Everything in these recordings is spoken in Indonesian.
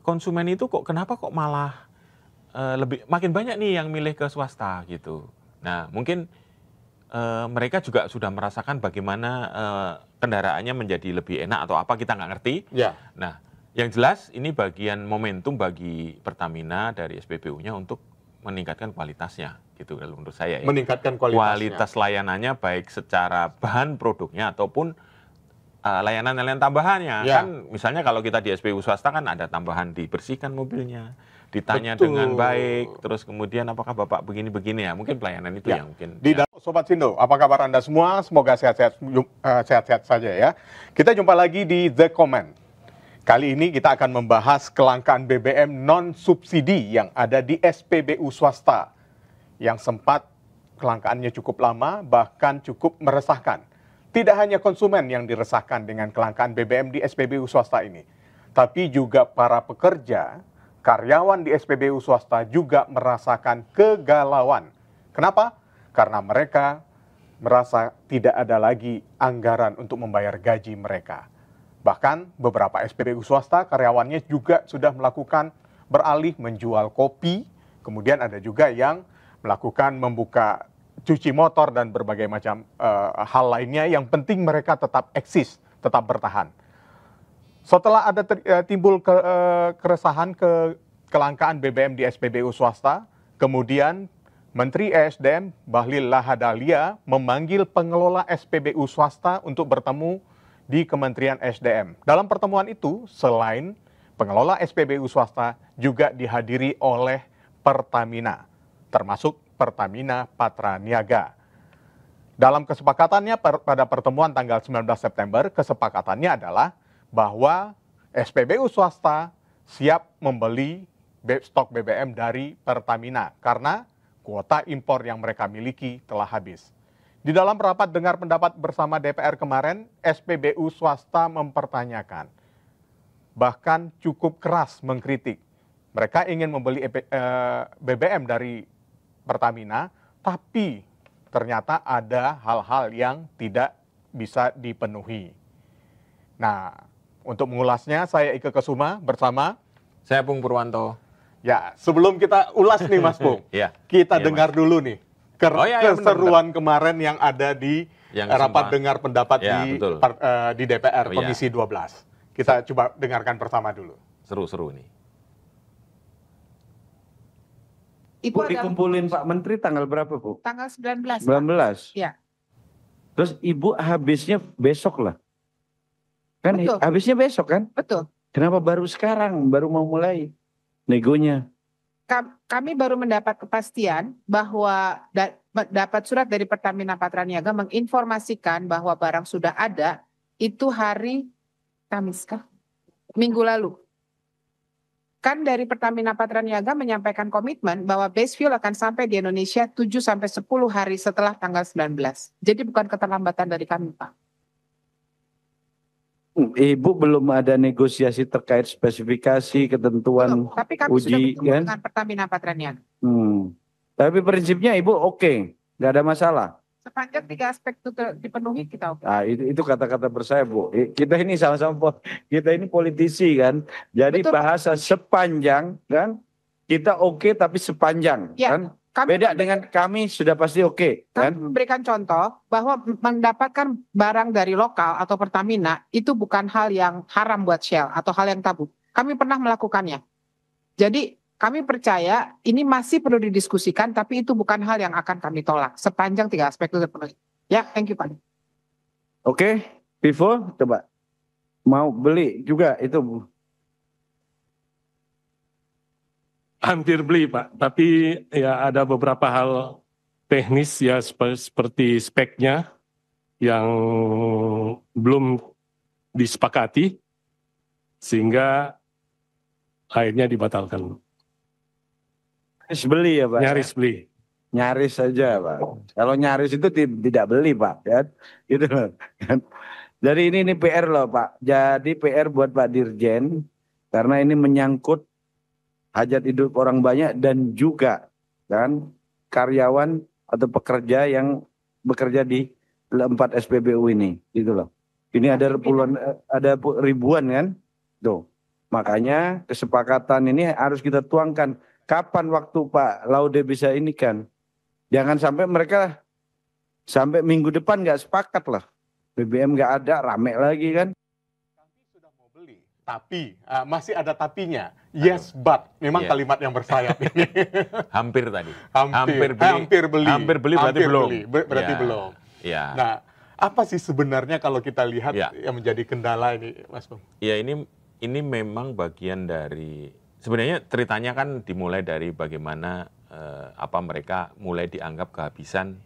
konsumen itu kenapa kok malah makin banyak nih yang milih ke swasta gitu. Nah, mungkin mereka juga sudah merasakan bagaimana kendaraannya menjadi lebih enak atau apa, kita nggak ngerti. Ya. Nah, yang jelas ini bagian momentum bagi Pertamina dari SPBU-nya untuk meningkatkan kualitasnya gitu kalau menurut saya ya. Meningkatkan kualitasnya. Kualitas layanannya baik secara bahan produknya ataupun layanan-layanan tambahannya. Ya. Kan misalnya kalau kita di SPBU swasta kan ada tambahan dibersihkan mobilnya, ditanya Betul. dengan baik, terus kemudian apakah Bapak begini-begini ya. Mungkin pelayanan itu yang mungkin. Sobat Sindo, apa kabar Anda semua? Semoga sehat-sehat saja ya. Kita jumpa lagi di The Comment. Kali ini kita akan membahas kelangkaan BBM non-subsidi yang ada di SPBU swasta, yang sempat kelangkaannya cukup lama, bahkan cukup meresahkan. Tidak hanya konsumen yang diresahkan dengan kelangkaan BBM di SPBU swasta ini, tapi juga para pekerja, karyawan di SPBU swasta juga merasakan kegalauan. Kenapa? Karena mereka merasa tidak ada lagi anggaran untuk membayar gaji mereka. Bahkan beberapa SPBU swasta karyawannya juga sudah melakukan beralih menjual kopi, kemudian ada juga yang melakukan membuka cuci motor dan berbagai macam hal lainnya, yang penting mereka tetap eksis, tetap bertahan. Setelah ada timbul keresahan kelangkaan BBM di SPBU swasta, kemudian Menteri ESDM Bahlil Lahadalia memanggil pengelola SPBU swasta untuk bertemu di Kementerian ESDM. Dalam pertemuan itu, selain pengelola SPBU swasta juga dihadiri oleh Pertamina, termasuk Pertamina Patraniaga. Dalam kesepakatannya pada pertemuan tanggal 19 September, kesepakatannya adalah bahwa SPBU swasta siap membeli stok BBM dari Pertamina karena kuota impor yang mereka miliki telah habis. Di dalam rapat dengar pendapat bersama DPR kemarin, SPBU swasta mempertanyakan, bahkan cukup keras mengkritik. Mereka ingin membeli BBM dari Pertamina, tapi ternyata ada hal-hal yang tidak bisa dipenuhi. Nah, untuk mengulasnya, saya Ike Kesuma bersama saya Pung Purwanto. Ya, sebelum kita ulas nih Mas Pung, kita dengar dulu nih keseruan kemarin yang ada di rapat dengar pendapat di DPR Komisi 12. Kita coba dengarkan bersama dulu. Seru-seru nih. Ibu dikumpulin Pak Menteri tanggal berapa, Bu? Tanggal 19. 19? Iya. Terus Ibu habisnya besok lah? Kan betul. Habisnya besok kan? Betul. Kenapa baru sekarang, baru mau mulai negonya? Kami baru mendapat kepastian bahwa dapat surat dari Pertamina Patraniaga menginformasikan bahwa barang sudah ada, itu hari Kamis kah? Minggu lalu. Kan dari Pertamina Patraniaga menyampaikan komitmen bahwa base fuel akan sampai di Indonesia 7-10 hari setelah tanggal 19. Jadi bukan keterlambatan dari kami, Pak. Ibu belum ada negosiasi terkait spesifikasi, ketentuan uji, tapi kami sudah bertemu dengan Pertamina Patraniaga. Tapi prinsipnya Ibu oke, nggak ada masalah. Sepanjang 3 aspek itu dipenuhi, kita oke. Nah, itu kata-kata bersaya, Bu. Kita ini sama-sama, kita ini politisi kan. Jadi betul, bahasa sepanjang kan, kita oke tapi sepanjang ya, kan. Beda dengan kami sudah pasti oke. Kami memberikan contoh bahwa mendapatkan barang dari lokal atau Pertamina itu bukan hal yang haram buat Shell atau hal yang tabu. Kami pernah melakukannya. Jadi kami percaya ini masih perlu didiskusikan, tapi itu bukan hal yang akan kami tolak sepanjang 3 aspek itu terpenuhi. Ya, thank you Pak. Oke, Vivo, coba mau beli juga itu, Bu? Hampir beli Pak, tapi ya ada beberapa hal teknis ya seperti speknya yang belum disepakati sehingga akhirnya dibatalkan. Nyaris beli ya Pak? Nyaris beli. Nyaris saja Pak. Kalau nyaris itu tidak beli Pak, kan? Gitu loh. Jadi ini PR loh Pak. Jadi PR buat Pak Dirjen karena ini menyangkut hajat hidup orang banyak dan juga kan karyawan atau pekerja yang bekerja di 4 SPBU ini, gitu loh. Ini ada ribuan kan, tuh. Makanya kesepakatan ini harus kita tuangkan. Kapan waktu Pak Laude bisa ini kan? Jangan sampai mereka sampai minggu depan nggak sepakat lah. BBM nggak ada, rame lagi kan? Kami sudah mau beli, tapi masih ada tapinya. Yes, but memang Iya. kalimat yang bersayap ini. Hampir tadi. Hampir beli. Hampir beli berarti belum. Berarti Ya. belum. Ya. Nah, apa sih sebenarnya kalau kita lihat Ya. yang menjadi kendala ini, Mas Bung? Ya ini memang bagian dari sebenarnya ceritanya kan dimulai dari bagaimana apa mereka mulai dianggap kehabisan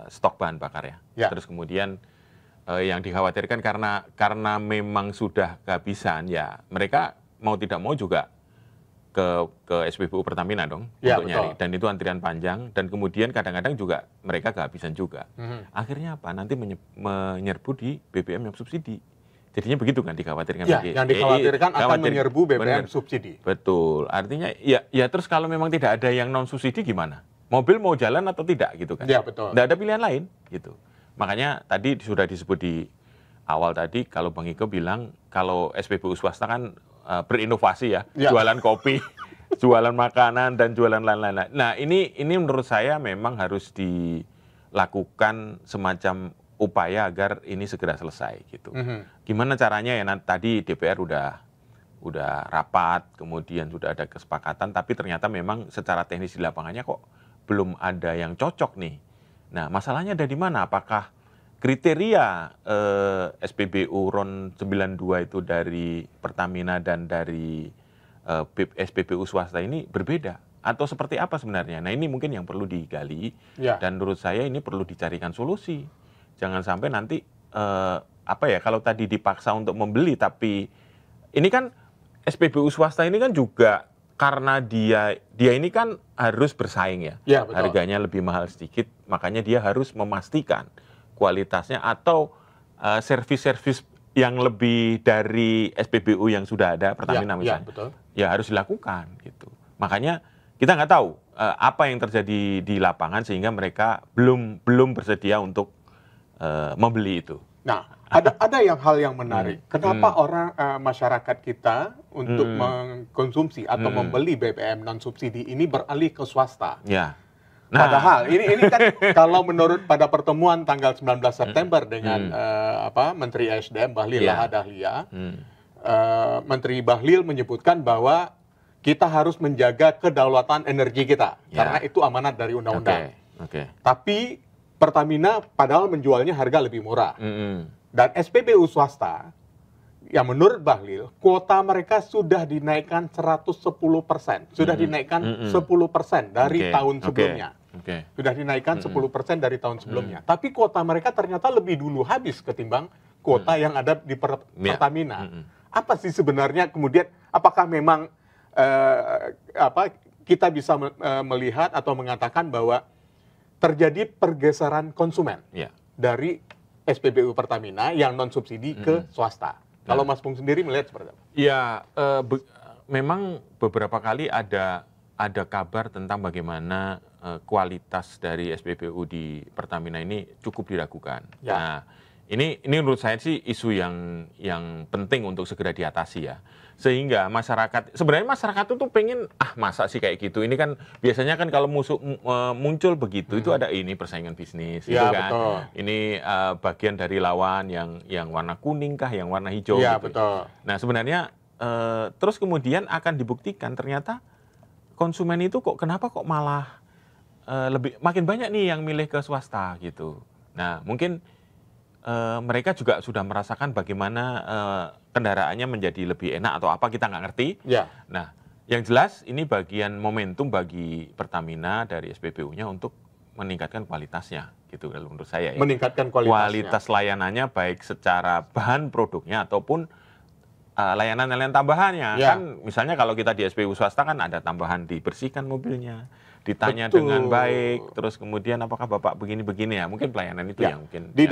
stok bahan bakar ya. Ya. Terus kemudian yang dikhawatirkan karena memang sudah kehabisan ya mereka mau tidak mau juga ke SPBU Pertamina dong Ya, untuk nyari betul. dan itu antrian panjang dan kemudian kadang-kadang juga mereka kehabisan juga. Akhirnya apa? Nanti menyerbu di BBM yang subsidi. Jadinya begitu kan dikhawatirkan. Ya, yang dikhawatirkan akan khawatir- menyerbu BBM benar. subsidi. Betul. Artinya ya terus kalau memang tidak ada yang non subsidi gimana? Mobil mau jalan atau tidak gitu kan? Ya, betul. Tidak ada pilihan lain gitu. Makanya tadi sudah disebut di awal tadi kalau Bang Iko bilang kalau SPBU swasta kan berinovasi ya, Ya. jualan kopi, jualan makanan dan jualan lain-lain. Nah, ini menurut saya memang harus dilakukan semacam upaya agar ini segera selesai gitu. Gimana caranya ya? Tadi DPR udah rapat, kemudian sudah ada kesepakatan, tapi ternyata memang secara teknis di lapangannya kok belum ada yang cocok nih. Nah, masalahnya ada di mana? Apakah kriteria SPBU RON 92 itu dari Pertamina dan dari SPBU swasta ini berbeda? Atau seperti apa sebenarnya? Nah, ini mungkin yang perlu digali, Ya. dan menurut saya ini perlu dicarikan solusi. Jangan sampai nanti apa ya, kalau tadi dipaksa untuk membeli, tapi ini kan SPBU swasta ini kan juga karena dia ini kan harus bersaing ya. Ya, betul. Harganya lebih mahal sedikit, makanya dia harus memastikan kualitasnya atau servis-servis yang lebih dari SPBU yang sudah ada Pertamina Ya, misalnya. betul. Ya harus dilakukan gitu. Makanya kita nggak tahu apa yang terjadi di lapangan sehingga mereka belum bersedia untuk membeli itu. Nah, ada hal yang menarik. Kenapa orang masyarakat kita untuk mengkonsumsi atau membeli BBM non subsidi ini beralih ke swasta? Ya. Padahal ini kan kalau menurut pada pertemuan tanggal 19 September dengan Menteri SDM Bahlil Ya. Lahadalia, Menteri Bahlil menyebutkan bahwa kita harus menjaga kedaulatan energi kita Ya. karena itu amanat dari undang-undang. Oke. Tapi Pertamina padahal menjualnya harga lebih murah. Mm-mm. Dan SPBU swasta, yang menurut Bahlil, kuota mereka sudah dinaikkan 110%. Sudah dinaikkan 10% dari Oke, tahun oke, sebelumnya. Oke. Sudah dinaikkan 10% dari tahun sebelumnya. Tapi kuota mereka ternyata lebih dulu habis ketimbang kuota yang ada di Ya. Pertamina. Apa sih sebenarnya kemudian, apakah memang kita bisa melihat atau mengatakan bahwa terjadi pergeseran konsumen Ya. dari SPBU Pertamina yang non subsidi ke swasta. Kalau Mas Pung sendiri melihat seperti apa? Ya, memang beberapa kali ada kabar tentang bagaimana kualitas dari SPBU di Pertamina ini cukup diragukan. Ya. Nah, ini menurut saya sih isu yang penting untuk segera diatasi ya. Sehingga sebenarnya masyarakat itu pengen, masa sih kayak gitu. Ini kan biasanya kan kalau muncul begitu itu ada ini persaingan bisnis, Ya, itu kan. betul. Ini bagian dari lawan yang warna kuning kah, yang warna hijau Ya, gitu. betul. Nah, sebenarnya terus kemudian akan dibuktikan ternyata konsumen itu kenapa kok malah makin banyak nih yang milih ke swasta gitu. Nah, mungkin mereka juga sudah merasakan bagaimana kendaraannya menjadi lebih enak atau apa, kita nggak ngerti. Ya. Nah, yang jelas ini bagian momentum bagi Pertamina dari SPBU-nya untuk meningkatkan kualitasnya gitu kalau menurut saya ya. Meningkatkan kualitasnya. Kualitas layanannya baik secara bahan produknya ataupun layanan-layanan tambahannya. Ya. Kan misalnya kalau kita di SPBU swasta kan ada tambahan dibersihkan mobilnya, ditanya Betul. dengan baik, terus kemudian apakah Bapak begini-begini ya, mungkin pelayanan itu Ya. yang mungkin Di ya.